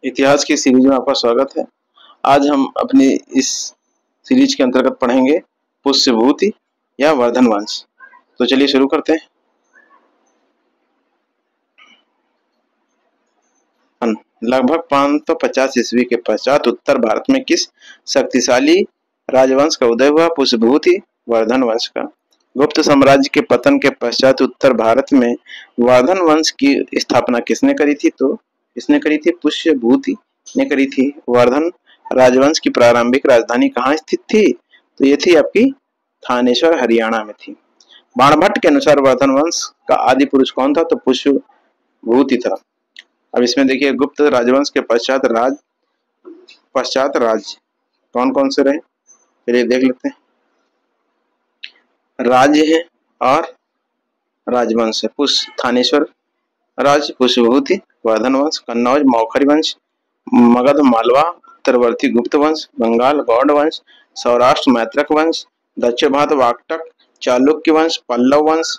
इतिहास की सीरीज में आपका स्वागत है। आज हम अपनी इस सीरीज के अंतर्गत पढ़ेंगे पुष्यभूति या वर्धन वंश। तो चलिए शुरू करते हैं। लगभग 550 ईस्वी के पश्चात उत्तर भारत में किस शक्तिशाली राजवंश का उदय हुआ? पुष्यभूति वर्धन वंश का। गुप्त साम्राज्य के पतन के पश्चात उत्तर भारत में वर्धन वंश की स्थापना किसने करी थी? तो इसने करी थी पुष्यभूति ने करी थी। वर्धन राजवंश की प्रारंभिक राजधानी कहाँ स्थित थी? तो ये थी आपकी थानेश्वर, हरियाणा में थी। बाणभट्ट के अनुसार वर्धन वंश का आदि पुरुष कौन था? तो पुष्यभूति था। अब इसमें देखिए गुप्त राजवंश के पश्चात राज्य कौन कौन से रहे, चलिए देख लेते हैं। राज्य है और राजवंश है। थानेश्वर राज्य पुष्यभूति, वर्धन वंश, कन्नौज मौखरी वंश, मगध मालवा उत्तरवर्ती गुप्त वंश, बंगाल गौड़ वंश, सौराष्ट्र मैत्रक वंश, दक्षिण भारत वाकटक चालुक्य वंश, पल्लव वंश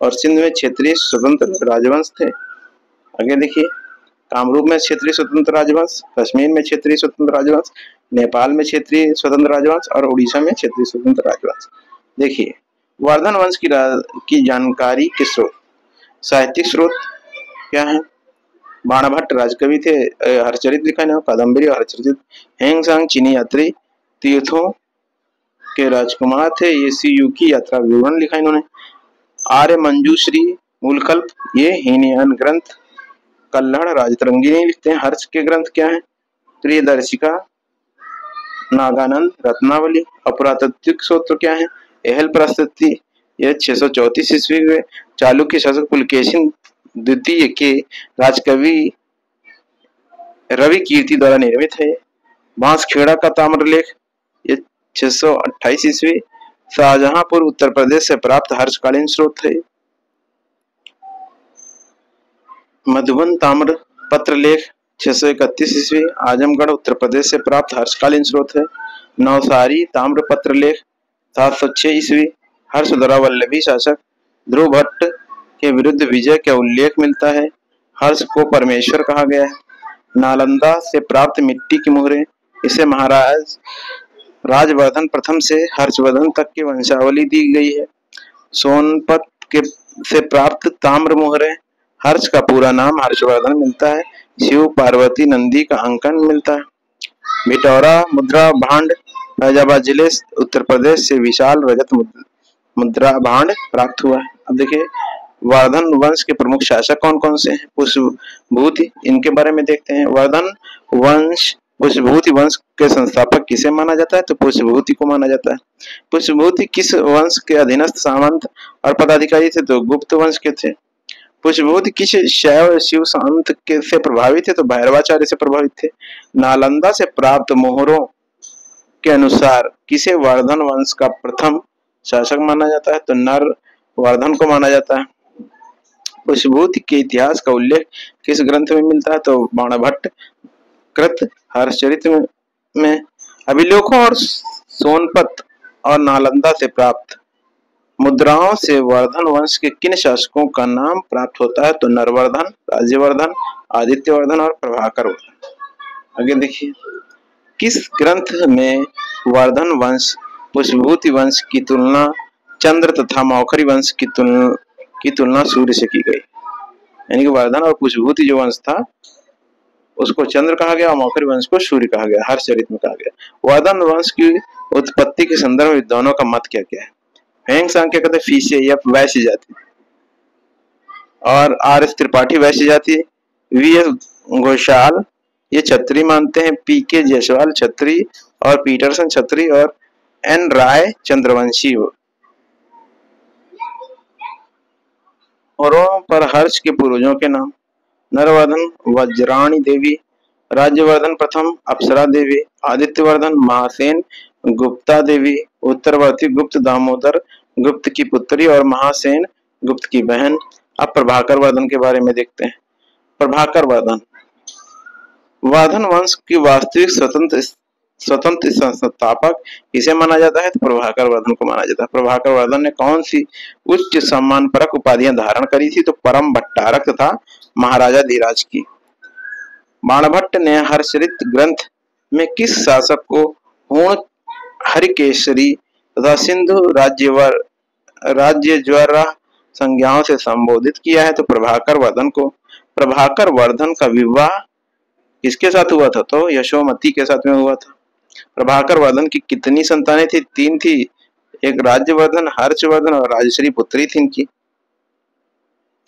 और सिंध में क्षेत्रीय स्वतंत्र राजवंश थे। आगे देखिए कामरूप में क्षेत्रीय स्वतंत्र राजवंश, कश्मीर में क्षेत्रीय स्वतंत्र राजवंश, नेपाल में क्षेत्रीय स्वतंत्र राजवंश और उड़ीसा में क्षेत्रीय स्वतंत्र राजवंश। देखिए वर्धन वंश की जानकारी के स्रोत, साहित्यिक स्रोत क्या है? बाणभट्ट राजकवि थे, हरचरित लिखा है, कादम्बरी और हरचरित। हेंगसांग चीनी यात्री तीर्थों के राजकुमार थे, ये सीयू की यात्रा विवरण लिखा इन्होंने। आर्य मंजूश्री मूलकल्प, ये हीनयान ग्रंथ। कल्हड़ राजतरंगिणी लिखते हैं। हर्ष के ग्रंथ क्या है? प्रियदर्शिका, नागानंद, रत्नावली। अपरातात्विक सूत्र क्या है? एहल प्रस्तुति, यह 634 ईस्वी में चालुक्य शासक पुलकेशिन द्वितीय के राजकवि रवि कीर्ति द्वारा निर्मित है। बांसखेड़ा का ताम्रलेख, ये 628 ईस्वी शाहजहांपुर उत्तर प्रदेश से प्राप्त हर्षकालीन स्रोत है। मधुबन ताम्र पत्र लेख 631 ईस्वी आजमगढ़ उत्तर प्रदेश से प्राप्त हर्षकालीन स्रोत है। नवसारी ताम्र पत्र लेख 706 ईस्वी हर्षधरा वल्लभी शासक ध्रुव भट्ट के विरुद्ध विजय का उल्लेख मिलता है। हर्ष को परमेश्वर कहा गया है। नालंदा से प्राप्त मिट्टी की मोहरें, इसे महाराज राजवर्धन प्रथम से हर्षवर्धन तक की वंशावली दी गई है। सोनपत से प्राप्त ताम्र मोहरें, हर्ष का पूरा नाम हर्षवर्धन मिलता है। शिव पार्वती नंदी का अंकन मिलता है। भिटौरा मुद्रा भांड फैजाबाद जिले उत्तर प्रदेश से विशाल रजत मुद्रा भांड प्राप्त हुआ है। अब देखिए वर्धन वंश के प्रमुख शासक कौन कौन से हैं? पुष्यभूति, इनके बारे में देखते हैं। पुष्यभूति वंश के संस्थापक किसे माना जाता है? तो पुष्यभूति को माना जाता है। पुष्यभूति किस वंश के अधीनस्थ सामंत और पदाधिकारी थे? तो गुप्त वंश के थे। पुष्यभूति किस शैव शिव संत के से प्रभावित थे? तो भैरवाचार्य से प्रभावित थे। नालंदा से प्राप्त मोहरों के अनुसार किसे वर्धन वंश का प्रथम शासक माना जाता है? तो नरवर्धन को माना जाता है। पुष्यभूति के इतिहास का उल्लेख किस ग्रंथ में मिलता है? तो बाणभट्ट कृत हर्षचरित में। अभिलेखों और सोनपत और नालंदा से प्राप्त मुद्राओं से वर्धन वंश के किन शासकों का नाम प्राप्त होता है? तो नरवर्धन, राज्यवर्धन, आदित्यवर्धन और प्रभाकर वर्धन। आगे देखिए किस ग्रंथ में वर्धन वंश पुष्यभूति वंश की तुलना चंद्र तथा मौखरी वंश की तुलना सूर्य से की गई? यानी कि वर्धन और पुष्यभूति जो वंश था उसको चंद्र कहा गया और मौखरी वंश को सूर्य कहा गया, हर्षचरित में कहा गया। वर्धन वंश की उत्पत्ति के संदर्भ में विद्वानों का मत क्या क्या है? हेंगसांग क्या कहते हैं? फीसे या वैश्य जाति, और आर एस त्रिपाठी वैश्य जाति, वी एस घोषाल ये छत्री मानते हैं, पी के जायसवाल छत्री और पीटरसन छत्री और एन राय चंद्रवंशी। और पर हर्ष के पूर्वजों के नाम नरवर्धन वज्राणी देवी, राज्यवर्धन प्रथम अप्सरा देवी, आदित्यवर्धन महासेन गुप्ता देवी, उत्तरवर्ती गुप्त दामोदर गुप्त की पुत्री और महासेन गुप्त की बहन। अब प्रभाकर वर्धन के बारे में देखते हैं। प्रभाकर वर्धन वर्धन वंश की वास्तविक स्वतंत्र संस्थापक इसे माना जाता है? तो प्रभाकर वर्धन को माना जाता है। प्रभाकर वर्धन ने कौन सी उच्च सम्मानपरक उपाधियां धारण करी थी? तो परम भट्टारक तथा महाराजा धीराज की। बाणभट्ट ने हर्षचरित ग्रंथ में किस शासक को हूण हरिकेशरी तथा सिंधु राज्यज्वर संज्ञाओं से संबोधित किया है? तो प्रभाकर वर्धन को। प्रभाकर वर्धन का विवाह किसके साथ हुआ था? तो यशोमती के साथ में हुआ था। प्रभाकर वर्धन की कितनी संतानें थी? 3 थी। एक राज्यवर्धन, हर्षवर्धन और राजश्री पुत्री थी इनकी।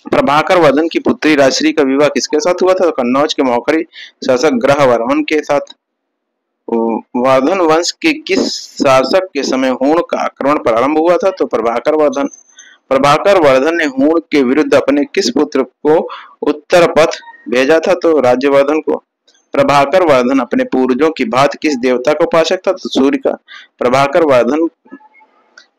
प्रभाकर वर्धन की पुत्री राजश्री का विवाह किसके साथ हुआ था? तो कन्नौज के मौखरी शासक ग्रहवर्मन के साथ। वर्धन वंश के किस शासक के समय हूण का आक्रमण प्रारंभ हुआ था? तो प्रभाकर वर्धन। प्रभाकर वर्धन ने हूण के विरुद्ध अपने किस पुत्र को उत्तर पथ भेजा था? तो राज्यवर्धन को। प्रभाकर वर्धन अपने पूर्वजों की भांति किस देवता का उपासक था? तो सूर्य का। प्रभाकर वर्धन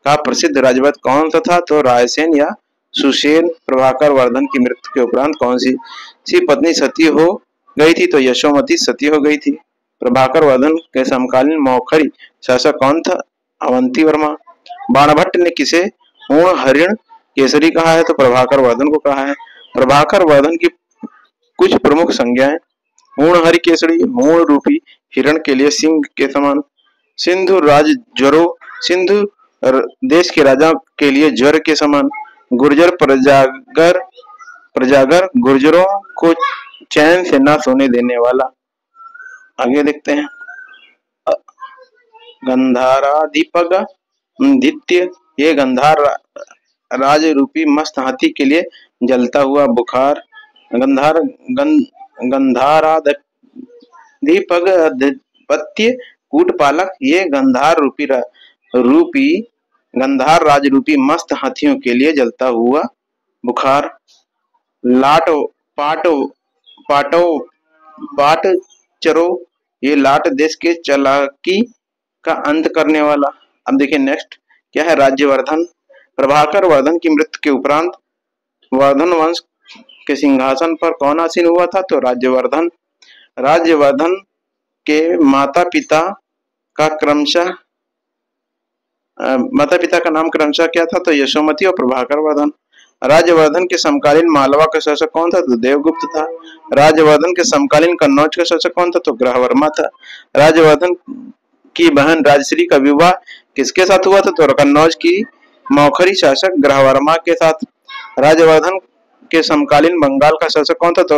का प्रसिद्ध राजवंश कौन सा था? तो रायसेन या सुसेन। प्रभाकर वर्धन की मृत्यु के उपरांत कौन सी पत्नी सती हो गई थी? तो यशोमती सती हो गई थी। प्रभाकर वर्धन के समकालीन मौखरी शासक कौन था? अवंती वर्मा। बाणभट्ट ने किसे हूण हरिण केसरी कहा है? तो प्रभाकर वर्धन को कहा है। प्रभाकर वर्धन की कुछ प्रमुख संज्ञाएं: हूण हरि केसरी, हूण रूपी हिरण के लिए सिंह के समान, सिंधु राज ज्वरो, सिंधु देश के राजा के लिए ज्वर के समान, गुर्जर प्रजागर गुर्जरों को चैन से न सोने देने वाला। आगे देखते हैं। गंधाराधिपग दित्य, ये गंधार राज रूपी मस्त हाथी के लिए जलता हुआ बुखार। गंधाराधिपग अधिपत्य कूटपालक, ये गंधार राज रूपी मस्त हाथियों के लिए जलता हुआ बुखार। पाट चरो, ये लाट देश के चालाकी का अंत करने वाला। अब देखिए नेक्स्ट क्या है? राज्यवर्धन। प्रभाकर वर्धन की मृत्यु के उपरांत वर्धन वंश के सिंहासन पर कौन आसीन हुआ था? तो राज्यवर्धन। राज्यवर्धन के माता पिता का नाम क्रमशः क्या था? तो यशोमती और प्रभाकर वर्धन। राज्यवर्धन के समकालीन मालवा का शासक कौन था? तो देवगुप्त था। राज्यवर्धन के समकालीन कन्नौज का शासक कौन था? तो ग्रहवर्मा था। राज्यवर्धन की बहन राजश्री का विवाह किसके साथ हुआ था? तो कन्नौज की मौखरी शासक ग्रहवर्मा के साथ। राज्यवर्धन के समकालीन बंगाल का शासक कौन था? तो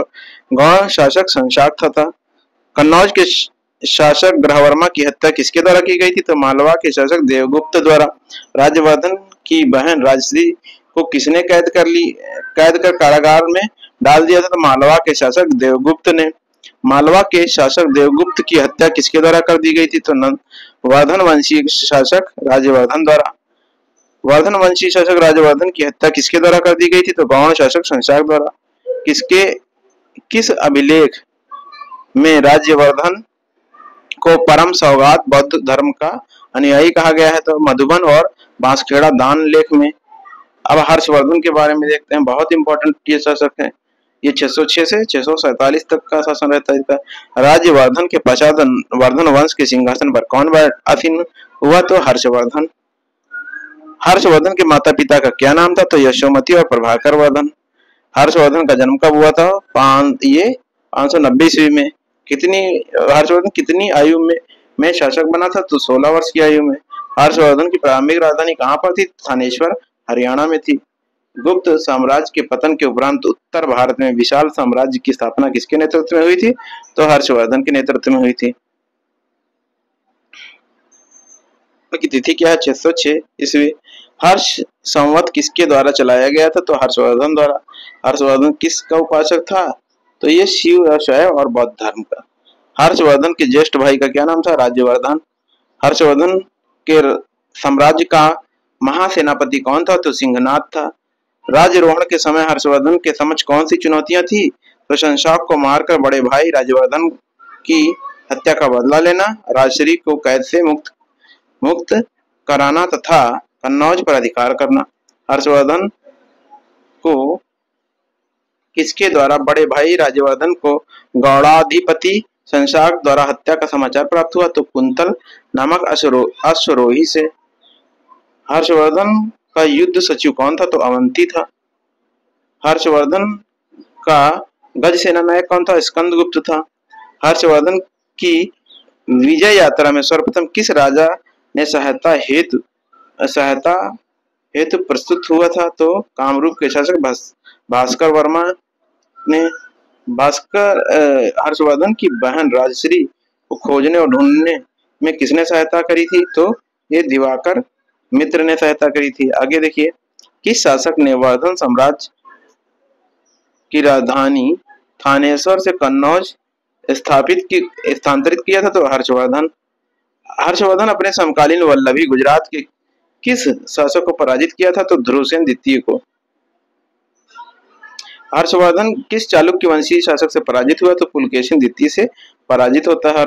गौड़ शासक संशाक था। कन्नौज के शासक ग्रहवर्मा की हत्या किसके द्वारा की गई थी? तो मालवा के शासक देवगुप्त द्वारा। राज्यवर्धन की बहन राजश्री को किसने कैद कर कारागार में डाल दिया था? तो मालवा के शासक देवगुप्त ने। मालवा के शासक देवगुप्त की हत्या किसके द्वारा कर दी गई थी? तो वर्धन वंशी शासक राज्यवर्धन द्वारा। वर्धन वंशी शासक राज्यवर्धन की हत्या किसके द्वारा कर दी गई थी? तो गौड़ शासक संशाक द्वारा। किस अभिलेख में राज्यवर्धन को परम सौगात बौद्ध धर्म का अनुयायी कहा गया है? तो मधुबन और बांसखेड़ा दान लेख में। अब हर्षवर्धन के बारे में देखते हैं। बहुत इंपॉर्टेंट ये शासक है। ये 606 से 647 तक का शासन रहता है। राज्यवर्धन के पश्चात वर्धन वंश के सिंहासन पर कौन आसीन हुआ? तो हर्षवर्धन। हर्षवर्धन के माता पिता का क्या नाम था? तो यशोमती और प्रभाकर वर्धन। हर्षवर्धन का जन्म कब हुआ था? 590 ईस्वी में। हर्षवर्धन कितनी आयु में शासक बना था? तो 16 वर्ष की आयु में। हर्षवर्धन की प्रारंभिक राजधानी कहाँ पर थी? थानेश्वर हरियाणा में थी। गुप्त साम्राज्य के पतन के उपरांत उत्तर भारत में विशाल साम्राज्य की स्थापना किसके नेतृत्व में हुई थी? तो हर्षवर्धन के नेतृत्व में हुई थी। की तिथि क्या है? 606 ईस्वी। हर्ष संवत किसके द्वारा चलाया गया था? तो हर्षवर्धन द्वारा। हर्षवर्धन किसका उपासक था? तो ये शिव, शैव और बौद्ध धर्म का। हर्षवर्धन के ज्येष्ठ भाई का क्या नाम था? राज्यवर्धन। हर्षवर्धन के साम्राज्य का महासेनापति कौन था? तो सिंहनाथ था। राज्यारोहण के समय हर्षवर्धन के समक्ष कौन सी चुनौतियां थी? तो संशाक को मारकर बड़े भाई राज्यवर्धन की हत्या का बदला लेना, राजश्री को कैद से मुक्त कराना तथा कन्नौज पर अधिकार करना। हर्षवर्धन को किसके द्वारा बड़े भाई राज्यवर्धन को गौड़ाधिपति संशाक द्वारा हत्या का समाचार प्राप्त हुआ? तो कुंतल नामक अश्वरोही से। हर्षवर्धन का युद्ध सचिव कौन था? तो अवंती था। हर्षवर्धन का गज सेना नायक कौन था? स्कंदगुप्त था। हर्षवर्धन की विजय यात्रा में सर्वप्रथम किस राजा ने सहायता हेतु प्रस्तुत हुआ था? तो कामरूप के शासक भास्कर वर्मा ने हर्षवर्धन की बहन राजश्री को खोजने और ढूंढने में किसने सहायता करी थी? तो ये दिवाकर मित्र ने सहायता करी थी। आगे देखिए, किस शासक ने वर्धन साम्राज्य की राजधानी थानेश्वर से कन्नौज स्थानांतरित किया था? तो हर्षवर्धन। हर्षवर्धन अपने समकालीन वल्लभी गुजरात के किस शासक को पराजित किया था? तो ध्रुवसेन द्वितीय को। हर्षवर्धन किस चालुक्य वंशीय शासक से पराजित हुआ? तो पुलकेशिन द्वितीय से पराजित होता है।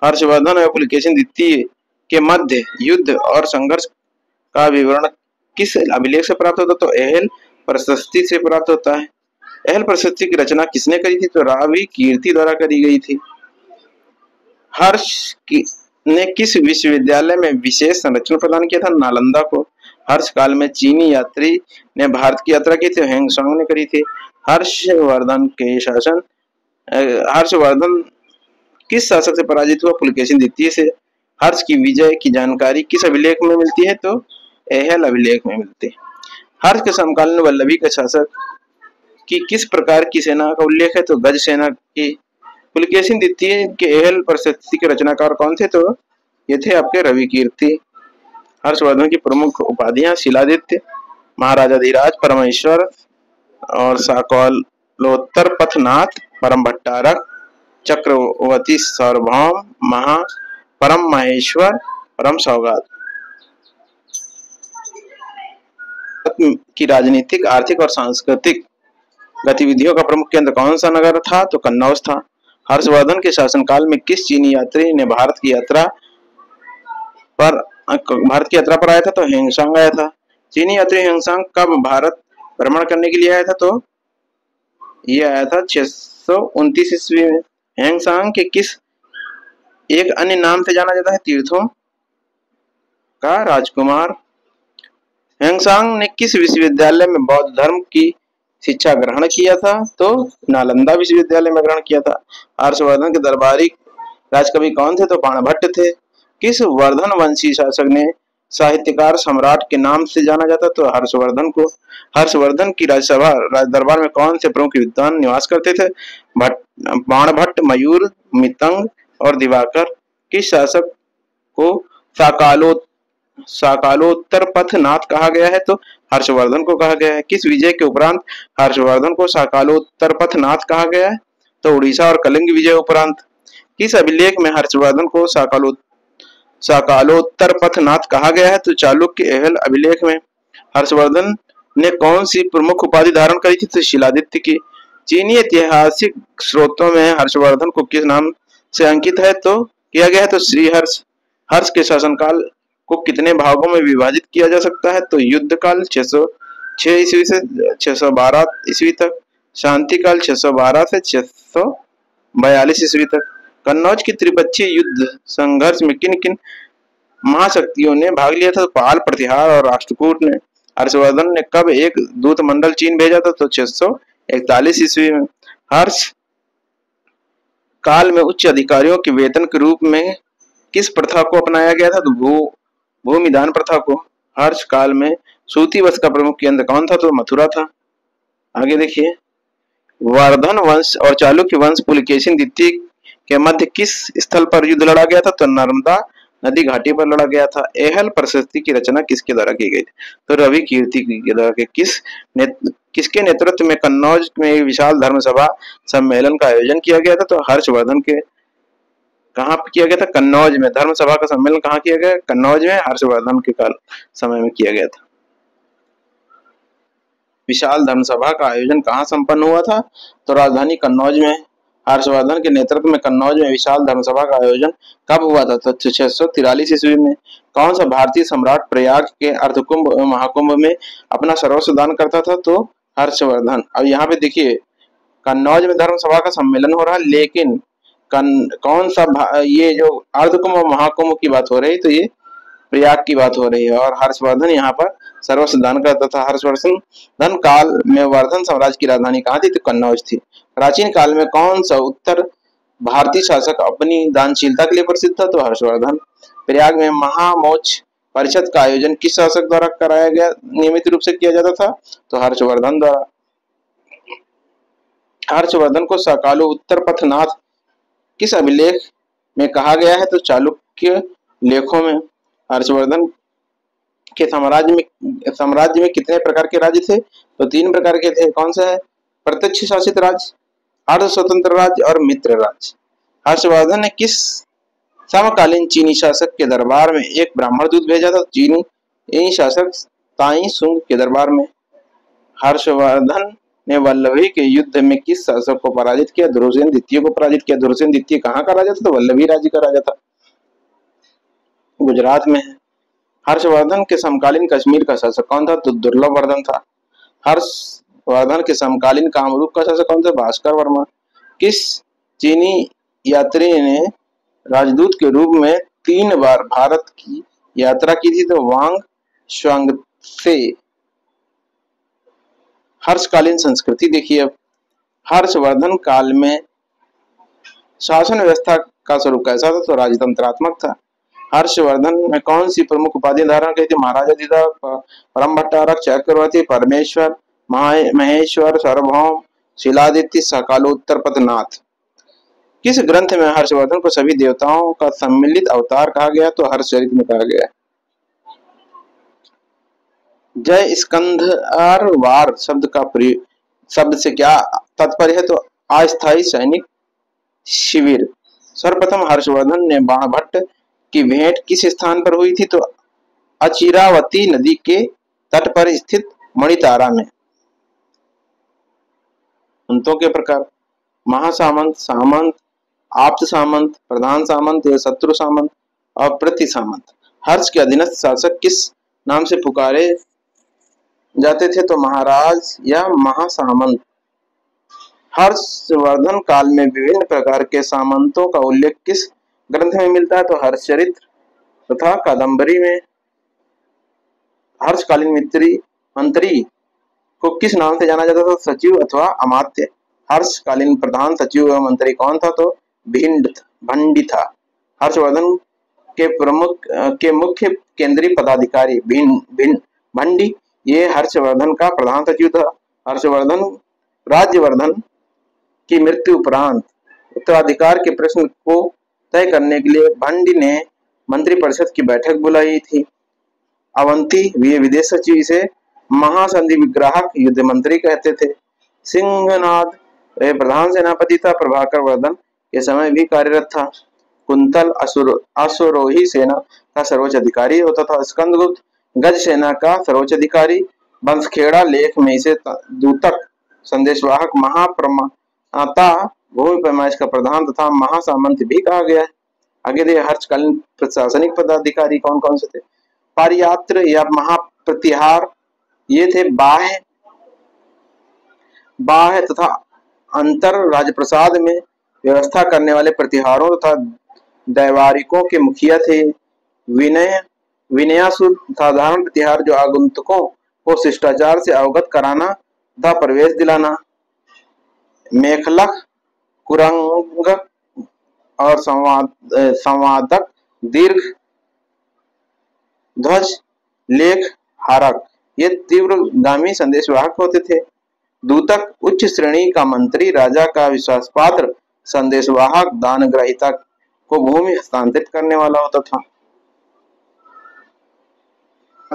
हर्षवर्धन और पुलकेशिन द्वितीय के मध्य युद्ध और संघर्ष का विवरण किस अभिलेख से प्राप्त होता? तो एहल प्रशस्ति से प्राप्त होता है। एहल प्रशस्ति की रचना किसने करी थी? तो रावी कीर्ति द्वारा करी गई थी। ने किस विश्वविद्यालय में विशेष संरक्षण प्रदान किया था? नालंदा को। हर्ष काल में चीनी यात्री ने भारत की यात्रा की थी, हेंगसांग ने करी थी। हर्षवर्धन किस शासक से पराजित हुआ? पुलकेशिन द्वितीय से। हर्ष की विजय की जानकारी किस अभिलेख में मिलती है? तो एहल अभिलेख में मिलती है। हर्ष के समकालीन वल्लभी के शासक की किस प्रकार की सेना का उल्लेख है? तो गज सेना की। पुलकेशिन द्वितीय के एहल प्रशस्ति के रचनाकार कौन थे? तो ये थे आपके रवि कीर्ति। हर्षवर्धन की प्रमुख उपाधियां शिलादित्य, महाराजाधिराज, परमेश्वर और साकौलोत्तर पथनाथ, परम भट्टारक, चक्रवर्ती सार्वभौम, परम महेश्वर, परम सौगात। की राजनीतिक, आर्थिक और सांस्कृतिक गतिविधियों का प्रमुख केंद्र कौन सा नगर था? तो कन्नौज था। हर्षवर्धन के शासनकाल में किस चीनी यात्री ने भारत की यात्रा पर आया था? तो हेंगसांग आया था। चीनी यात्री हेंगसांग कब भारत भ्रमण करने के लिए आया था? तो ये आया था 629 ईस्वी में। हेंगसांग के किस एक अन्य नाम से जाना जाता है? तीर्थों का राजकुमार। हेंगसांग ने किस विश्वविद्यालय में बौद्ध धर्म की शिक्षा ग्रहण किया था? तो नालंदा विश्वविद्यालय में ग्रहण किया था। हर्षवर्धन के दरबारी राजकवि कौन थे? तो बाणभट्ट थे। किस वर्धन वंशी शासक ने साहित्यकार सम्राट के नाम से जाना जाता? तो हर्षवर्धन को। हर्षवर्धन की राज दरबार में कौन से प्रमुख विद्वान निवास करते थे? बाणभट्ट, मयूर, मितंग और दिवाकर। किस शासक को साकालोत्तर पथनाथ कहा गया है? तो हर्षवर्धन को कहा गया है। किस विजय के उपरांत हर्षवर्धन को साकालोत्तर पथनाथ कहा गया है? तो उड़ीसा और कलिंग विजय उपरांत। किस अभिलेख में हर्षवर्धन को साकालोत्तर पथनाथ कहा गया है? तो चालुक्य एहल अभिलेख में। हर्षवर्धन ने कौन सी प्रमुख उपाधि धारण करी थी? तो शिलादित्य की। चीनी ऐतिहासिक स्रोतों में हर्षवर्धन को किस नाम से अंकित है तो किया गया है? तो श्रीहर्ष। हर्ष के शासनकाल को कितने भागों में विभाजित किया जा सकता है? तो युद्ध काल 606 ईस्वी से 612 ईस्वी तक, शांति काल 612 से 642 ईस्वी तक। कन्नौज की त्रिपक्षीय युद्ध संघर्ष में किन किन महाशक्तियों ने भाग लिया था? तो पाल, प्रतिहार और राष्ट्रकूट ने। हर्षवर्धन ने कब एक दूत मंडल चीन भेजा था? तो 641 ईस्वी में। हर्ष काल में उच्च अधिकारियों के वेतन के रूप में किस प्रथा को अपनाया गया था? तो भूमिदान प्रथा को। हर्ष काल में सूती वंश का प्रमुख केंद्र कौन था? तो मथुरा था। आगे देखिए, वर्धन वंश और चालुक्य वंश पुलकेशिन द्वितीय के मध्य किस स्थल पर युद्ध लड़ा गया था? तो नर्मदा नदी घाटी पर लड़ा गया था। एहल प्रशस्ति की रचना किसके द्वारा की गई थी? तो रवि कीर्ति के द्वारा। किसके नेतृत्व में कन्नौज में एक विशाल धर्म सभा सम्मेलन का आयोजन किया गया था? तो हर्षवर्धन के। कहाँ किया गया था? कन्नौज में। धर्म सभा का सम्मेलन कहाँ किया गया? कन्नौज में। हर्षवर्धन के काल समय में किया गया था। विशाल धर्म सभा का आयोजन कहाँ संपन्न हुआ था? तो राजधानी कन्नौज में। हर्षवर्धन के नेतृत्व में कन्नौज में विशाल धर्म सभा का आयोजन कब हुआ था? तो 643 ईस्वी में। कौन सा भारतीय सम्राट प्रयाग के अर्धकुंभ एवं महाकुंभ में अपना सर्वस्व दान करता था? तो हर्षवर्धन। अब यहाँ पे देखिए, कन्नौज में धर्म सभा का सम्मेलन हो रहा है, लेकिन कौन सा ये जो अर्धकुंभ और महाकुंभ की बात हो रही है, तो ये प्रयाग की बात हो रही है। और हर्षवर्धन यहाँ पर सर्वस्व दान करता था। हर्षवर्धन काल में वर्धन साम्राज्य की राजधानी कहाँ थी? तो कन्नौज थी। प्राचीन काल में कौन सा उत्तर भारतीय शासक अपनी दानशीलता के लिए प्रसिद्ध था तो हर्षवर्धन। प्रयाग में महामोच परिषद का आयोजन किस शासक द्वारा कराया गया, नियमित रूप से किया जाता था तो हर्षवर्धन द्वारा। हर्षवर्धन को सकालो उत्तर पथनाथ किस अभिलेख में कहा गया है तो चालुक्य लेखों में। हर्षवर्धन के साम्राज्य में कितने प्रकार के राज्य थे तो 3 प्रकार के थे। कौन सा है? प्रत्यक्ष शासित राज्य, अर्ध स्वतंत्र राज्य और मित्र राज्य। हर्षवर्धन ने किस समकालीन चीनी शासक के दरबार में एक ब्राह्मण दूत भेजा था? चीनी शासक ताई सुंग के दरबार में। हर्षवर्धन ने वल्लभी के युद्ध में किस शासक को पराजित किया? धुर्वसेन द्वितीय को पराजित किया। धुर्वसेन द्वितीय कहाँ का राजा था? तो वल्लभी राज्य का राजा था, गुजरात में है। हर्षवर्धन के समकालीन कश्मीर का शासक कौन था? तो दुर्लभवर्धन था। हर्षवर्धन के समकालीन कामरूप का शासक कौन था? भास्कर वर्मा। किस चीनी यात्री ने राजदूत के रूप में 3 बार भारत की यात्रा की थी? तो वांग शुआंगत्से। हर्षकालीन संस्कृति देखिए अब। हर्षवर्धन काल में शासन व्यवस्था का स्वरूप कैसा था? तो राजतंत्रात्मक था। हर्षवर्धन में कौन सी प्रमुख उपाधि धारण की थी? महाराजाधिराज, परम भट्टारक, चक्रवर्ती, परमेश्वर, महेश्वर, सार्वभौम, शिलादित्य, सकालोत्तर पथनाथ। किस ग्रंथ में हर्षवर्धन को सभी देवताओं का सम्मिलित अवतार कहा गया? तो हर्षचरित में कहा गया। जय स्कंधरवार शब्द से क्या तात्पर्य है? तो अस्थायी सैनिक शिविर। सर्वप्रथम हर्षवर्धन ने बाणभट्ट की भेंट किस स्थान पर हुई थी? तो अचिरावती नदी के तट पर स्थित मणितारा में। अंतों के प्रकार: महासामंत, सामंत, आप्त सामंत, प्रधान सामंत या शत्रु सामंत और प्रति सामंत। हर्ष के अधीनस्थ शासक किस नाम से पुकारे जाते थे? तो महाराज या महासामंत। हर्षवर्धन काल में विभिन्न प्रकार के सामंतों का उल्लेख किस ग्रंथ में मिलता है? तो हर्षचरित्र तथा कादंबरी में। हर्षकालीन मंत्री को किस नाम से जाना जाता था? सचिव अथवा अमात्य। हर्षकालीन प्रधान सचिव एवं मंत्री कौन था? तो भंडी था। हर्षवर्धन के मुख्य केंद्रीय पदाधिकारी भंडी, ये हर्षवर्धन का प्रधान सचिव था। राज्यवर्धन की मृत्यु उपरांत उत्तराधिकार के प्रश्न को तय करने के लिए भंडी ने मंत्रिपरिषद की बैठक बुलाई थी। अवंती विदेश सचिव, इसे महासंधि विग्राहक युद्ध मंत्री कहते थे। सिंहनाद प्रधान सेनापति था। प्रभाकर वर्धन के समय भी कार्यरत था। कुंतल अश्वरोही सेना का सर्वोच्च अधिकारी होता था। स्कंदगुप्त गज सेना का सर्वोच्च अधिकारी। वंशखेड़ा लेख में इसे दूतक, संदेशवाहक, महाप्रमाता, भूमि पैमाइश का प्रधान तथा महासामंत भी कहा गया है। आगे दे हर्षकालीन प्रशासनिक पदाधिकारी कौन कौन से थे? पारियात्र या महाप्रतिहार, ये थे बाह्य तथा अंतर राजप्रसाद में व्यवस्था करने वाले प्रतिहारों तथा दैवारिकों के मुखिया थे। विनयासुर साधारण प्रतिहार, जो आगंतुकों को शिष्टाचार से अवगत कराना तथा प्रवेश दिलाना। मेखलक, कुरंग और संवादक, दीर्घ ध्वज, लेख हारक, ये तीव्रगामी संदेशवाहक होते थे। दूतक उच्च श्रेणी का मंत्री, राजा का विश्वास पात्र, संदेशवाहक, दानग्रहीता को भूमि हस्तांतरित करने वाला होता था।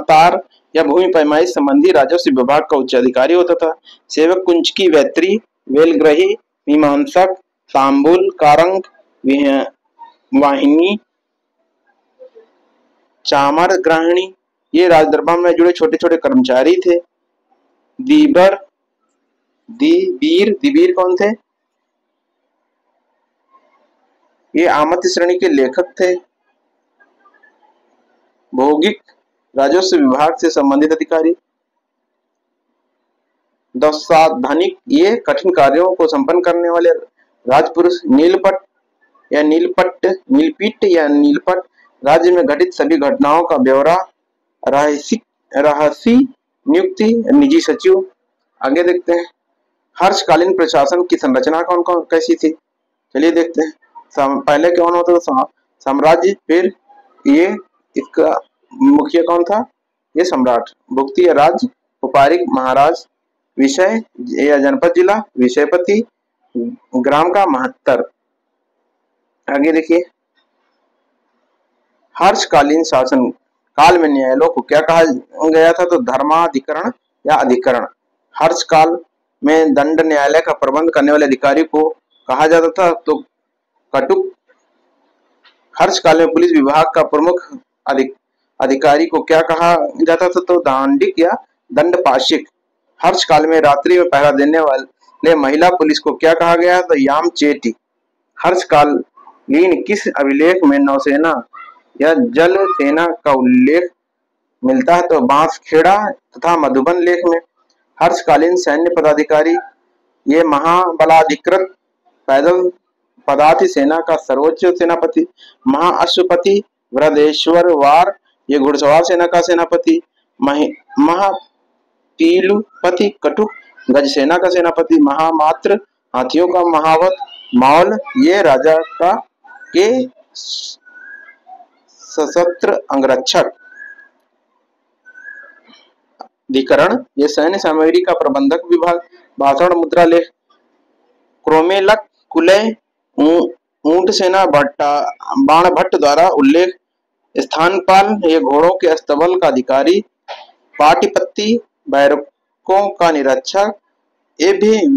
तार या भूमि पैमाइश संबंधी राजस्व विभाग का उच्च अधिकारी होता था। सेवक कुंचकी, वैत्री, वेलग्रही, मीमांसक, तांबुल, कारंग, वाहिनी, चामर ग्रहणी, ये राजदरबार में जुड़े छोटे छोटे कर्मचारी थे। दीबीर कौन थे? ये आमत्य श्रेणी के लेखक थे। भौगिक राजस्व विभाग से संबंधित अधिकारी। दशाधनिक, ये कठिन कार्यों को संपन्न करने वाले राजपुरुष। नीलपीठ या नीलपट, राज्य में घटित सभी घटनाओं का ब्यौरा। रहसी नियुक्ति, निजी सचिव। आगे देखते हैं हर्षकालीन प्रशासन की संरचना कौन कौन कैसी थी? चलिए देखते हैं। पहले कौन होता था? साम्राज्य। फिर ये इसका मुखिया कौन था? ये सम्राट। भुक्ति या राज्य, उपहारिक महाराज, विषय या जनपद जिला, विषयपति, ग्राम का महत्तर। आगे देखिए, हर्षकालीन शासन काल में न्यायालयों को क्या कहा गया था? तो धर्माधिकरण या अधिकरण। हर्ष काल में दंड न्यायालय का प्रबंध करने वाले अधिकारी को कहा जाता था तो कटुक। हर्ष काल में पुलिस विभाग का प्रमुख अधिकारी को क्या कहा जाता था? तो दांडिक या दंडपाशिक। हर्ष काल में रात्रि में पहरा देने वाले महिला पुलिस को क्या कहा गया? तो याम चेटी। हर्ष कालीन किस अभिलेख में नौसेना या जल सेना का उल्लेख मिलता है? तो बांसखेड़ा तथा मधुबन लेख में। हर्षकालीन सैन्य पदाधिकारी ये महाबलाधिकृत पैदल पदाति सेना का सर्वोच्च सेनापति, महाअश्वपति वृद्धेश्वरवार ये घुड़सवार सेना का सेनापति, महापीलुपति कटुक गज सेना का सेनापति, महामात्र हाथियों का महावत मौल ये राजा का के सशस्त्र अंगरक्षक। अधिकरण ये सैन्य सामग्री का प्रबंधक विभाग। भाषण मुद्रा लेख, क्रोमेलक कुलय ऊंट सेना बाणभट्ट द्वारा उल्लेख। स्थानपाल ये घोड़ों के अस्तबल का अधिकारी। पाटिपत्ति बैरकों का निरीक्षक। ये भी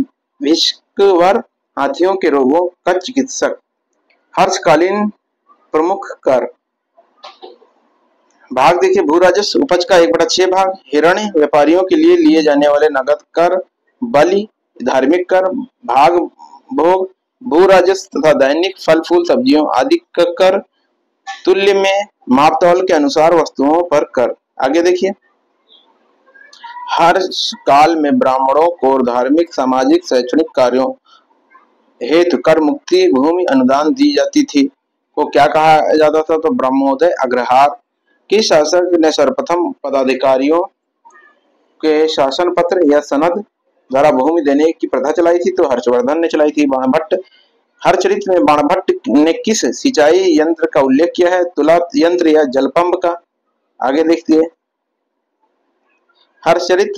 विष्कवर हाथियों के रोगों का चिकित्सक। हर्षकालीन प्रमुख कर भाग देखिए, भू राजस्व उपज का 1/6 भाग, हिरण्य व्यापारियों के लिए जाने वाले नगद कर, बलि धार्मिक कर, भाग भोग, भू राजस्व तथा दैनिक फल फूल सब्जियों आदि का कर, तुल्य में मापतौल के अनुसार वस्तुओं पर कर। आगे देखिए, हर काल में ब्राह्मणों को धार्मिक सामाजिक शैक्षणिक कार्यों हेतु कर मुक्ति भूमि अनुदान दी जाती थी को क्या कहा जाता था? तो ब्रह्मोदय अग्रहार। किस शासक ने सर्वप्रथम पदाधिकारियों के शासन पत्र या सनद द्वारा भूमि देने की प्रथा चलाई थी? तो हर्षवर्धन ने चलाई थी। बाणभट्ट। हरचरित में बाणभट्ट ने किस सिंचाई यंत्र का उल्लेख किया है? तुला यंत्र या जलपंप का। आगे देखिए, हरचरित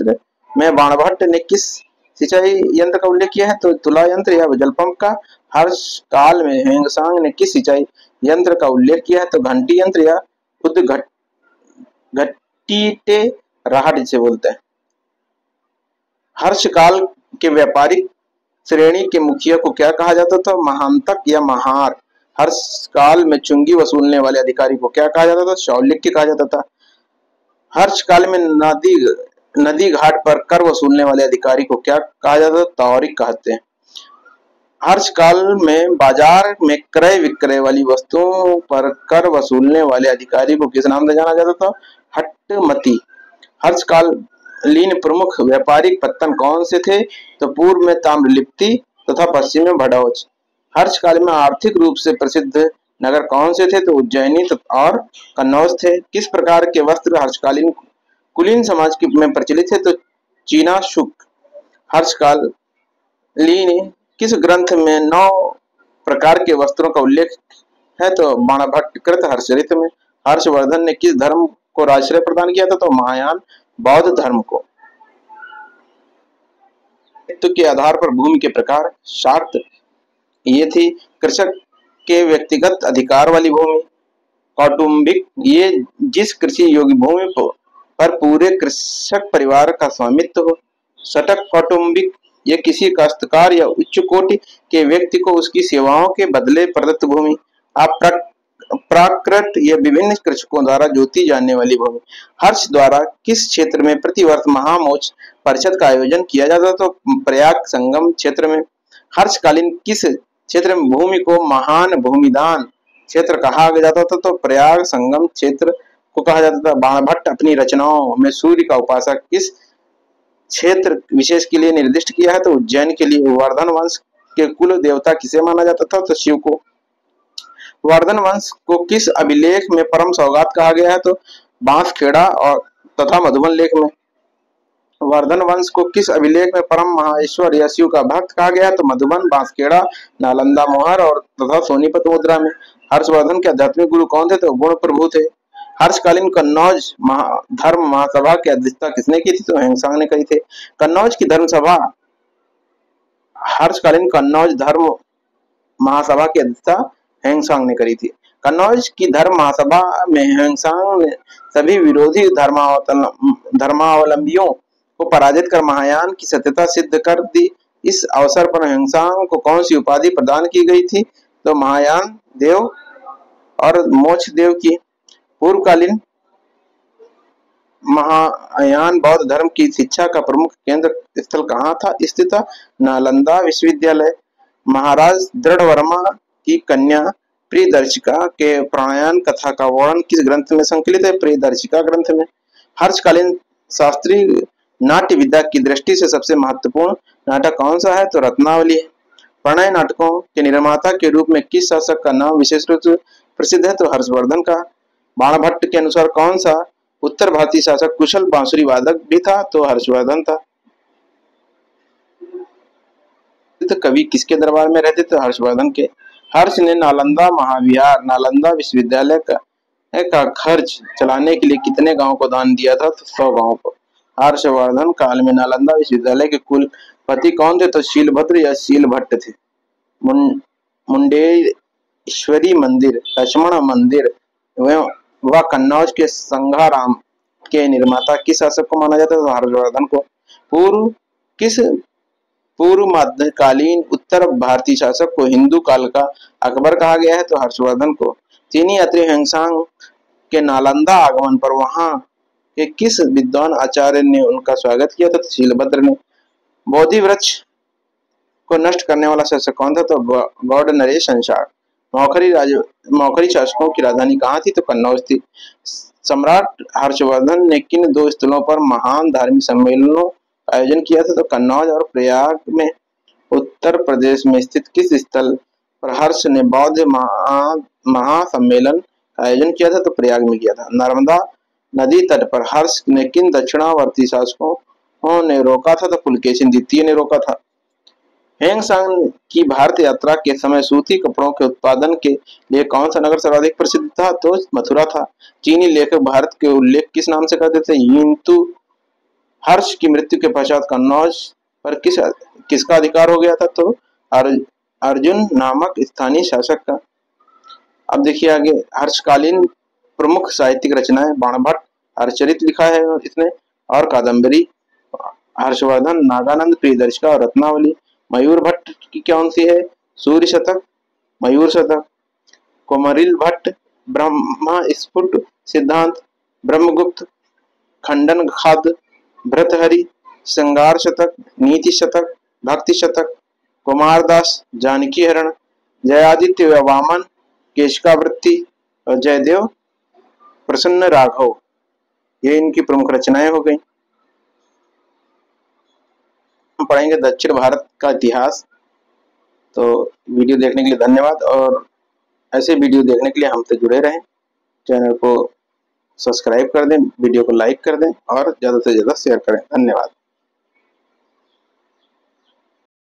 में बाणभट्ट ने किस सिंचाई यंत्र का उल्लेख किया है? तो तुला यंत्र या जलपंप का। हर्ष काल में ह्वेंसांग ने किस सिंचाई यंत्र का उल्लेख किया है? तो घंटी यंत्र या घट्टीटे राहट जिसे बोलते हैं। हर्ष काल के व्यापारिक श्रेणी के मुखिया को क्या कहा जाता था? महांतक या महार। हर्ष काल में चुंगी वसूलने वाले अधिकारी को क्या कहा जाता था? शौलिक कहा जाता था। हर्ष काल में नदी घाट पर कर वसूलने वाले अधिकारी को क्या कहा जाता था? तौरिक कहते हैं। हर्ष काल में बाजार में क्रय विक्रय वाली वस्तुओं पर कर वसूलने वाले अधिकारी को किस नाम से जाना जाता था? हट्टमती। हर्ष कालीन प्रमुख व्यापारिक पत्तन कौन से थे? तो पूर्व में ताम्रलिप्ति तथा पश्चिम में भड़ौच। हर्ष काल में आर्थिक रूप से प्रसिद्ध नगर कौन से थे? तो उज्जैनी और कन्नौज थे। किस प्रकार के वस्त्र हर्षकालीन कुलीन समाज में प्रचलित थे? तो चीना शुक। हर्षकालीन किस ग्रंथ में 9 प्रकार के वस्त्रों का उल्लेख है? तो बाणभट्ट कृत हर्षचरित में। हर्षवर्धन ने किस धर्म को राजश्रय प्रदान किया था? तो महायान बौद्ध धर्म को। तो के आधार पर भूमि के प्रकार शाक्त ये थी। कृषक के व्यक्तिगत अधिकार वाली भूमि। कौटुंबिक ये जिस कृषि योग्य भूमि पर पूरे कृषक परिवार का स्वामित्व हो। सटक कौटुंबिक ये किसी काश्तकार या उच्च कोटि के व्यक्ति को उसकी सेवाओं के बदले प्रदत्त भूमि। प्राकृत ये विभिन्न कृषकों द्वारा जोती जाने वाली भूमि। हर्ष द्वारा किस क्षेत्र में प्रतिवर्ष महामोच परिषद का आयोजन किया जाता? तो प्रयाग संगम क्षेत्र में। हर्षकालीन किस क्षेत्र में भूमि को महान भूमिदान क्षेत्र कहा जाता था? तो प्रयाग संगम क्षेत्र को कहा जाता था। बाणभट्ट अपनी रचनाओं में सूर्य का उपासक किस क्षेत्र विशेष के लिए निर्दिष्ट किया है? तो उज्जैन के लिए। वर्धन वंश के कुल देवता किसे माना जाता था? तो शिव को। वर्धन वंश को किस अभिलेख में परम सौगात कहा गया है? तो बांसखेड़ा और तथा मधुबन लेख में। वर्धन वंश को किस अभिलेख में परम महाईश्वर या शिव का भक्त कहा गया? तो मधुबन, बांसखेड़ा, नालंदा मोहर और तथा सोनीपत मुद्रा में। हर्षवर्धन के आध्यात्मिक गुरु कौन थे? तो गुण प्रभु थे। हर्षकालीन कन्नौज धर्म महासभा की अध्यक्षता किसने की थी? तो हेंगसांग ने करी थी। कन्नौज की धर्म सभा, हर्षकालीन कन्नौज धर्म महासभा की अध्यक्षता हेंगसांग ने करी थी। कन्नौज की धर्म महासभा में हेंगसांग ने सभी विरोधी धर्मावलंबियों को पराजित कर महायान की सत्यता सिद्ध कर दी। इस अवसर पर हेंगसांग को कौन सी उपाधि प्रदान की गई थी? तो महायान देव और मोक्ष देव की। पूर्वकालीन महायान बौद्ध धर्म की शिक्षा का प्रमुख केंद्र स्थल कहाँ था स्थित था? नालंदा विश्वविद्यालय। महाराज दृढ़वर्मा की कन्या प्रियदर्शिका के प्राणायाम कथा का वर्णन किस ग्रंथ में संकलित है? प्रियदर्शिका ग्रंथ में। हर्षकालीन शास्त्रीय नाट्य विद्या की दृष्टि से सबसे महत्वपूर्ण नाटक कौन सा है? तो रत्नावली है। प्रणय नाटकों के निर्माता के रूप में किस शासक का नाम विशेष रूप से प्रसिद्ध है? तो हर्षवर्धन का। बाणभट्ट के अनुसार कौन सा उत्तर भारतीय शासक कुशल बांसुरी वादक भी था? तो हर्षवर्धन था। कवि किसके दरबार में रहते थे? हर्षवर्धन के। हर्ष ने नालंदा महाविहार, नालंदा विश्वविद्यालय का खर्च चलाने के लिए कितने गांवों को दान दिया था? तो 100 गांवों को। हर्षवर्धन काल में नालंदा विश्वविद्यालय के कुलपति कौन थे? तो शीलभद्र या शीलभट्ट थे। मुंडेश्वरी मंदिर, लक्ष्मण मंदिर व कन्नौज के संघाराम के निर्माता किस शासक को माना जाता है? तो हर्षवर्धन को। पूर्व मध्यकालीन उत्तर भारतीय शासक को हिंदू काल का अकबर कहा गया है? तो हर्षवर्धन को। चीनी यात्री हेंगसांग के नालंदा आगमन पर वहां के किस विद्वान आचार्य ने उनका स्वागत किया था? तो शीलभद्र ने। बोधि वृक्ष को नष्ट करने वाला शासक कौन था? तो गौड़ नरेश अंशाक। मौखरी शासकों की राजधानी कहाँ थी? तो कन्नौज थी। सम्राट हर्षवर्धन ने किन 2 स्थलों पर महान धार्मिक सम्मेलनों का आयोजन किया था? तो कन्नौज और प्रयाग में। उत्तर प्रदेश में स्थित किस स्थल पर हर्ष ने बौद्ध महासम्मेलन का आयोजन किया था? तो प्रयाग में किया था। नर्मदा नदी तट पर हर्ष ने किन दक्षिणावर्ती शासकों ने रोका था? तो पुलकेशिन द्वितीय ने रोका था। हेंगसांग की भारत यात्रा के समय सूती कपड़ों के उत्पादन के लिए कौन सा नगर सर्वाधिक प्रसिद्ध था? तो मथुरा था। चीनी लेखक भारत के उल्लेख किस नाम से करते थे? यिंतु। हर्ष की मृत्यु के पश्चात कन्नौज पर किसका अधिकार हो गया था? तो अर्जुन नामक स्थानीय शासक का। अब देखिए आगे, हर्षकालीन प्रमुख साहित्यिक रचनाएं। बाणभट्ट हर्षचरित लिखा है इसने और कादम्बरी। हर्षवर्धन नागानंद, प्रियदर्शिका और रत्नावली। मयूर भट्ट की कौन सी है? सूर्य शतक, मयूर शतक। कोमरिल भट्ट ब्रह्मा स्फुट सिद्धांत, ब्रह्मगुप्त, खंडन खाद, भृतहरि, श्रृंगार शतक, नीति शतक, भक्ति शतक। कुमारदास जानकी हरण, जयादित्य व वामन, केशकावृत्ति और जयदेव प्रसन्न राघव, ये इनकी प्रमुख रचनाएं हो गई। हम पढ़ेंगे दक्षिण भारत का इतिहास। तो वीडियो देखने के लिए धन्यवाद और ऐसे वीडियो देखने के लिए हमसे जुड़े रहें। चैनल को सब्सक्राइब कर दें, वीडियो को लाइक कर दें और ज़्यादा से ज़्यादा शेयर करें। धन्यवाद।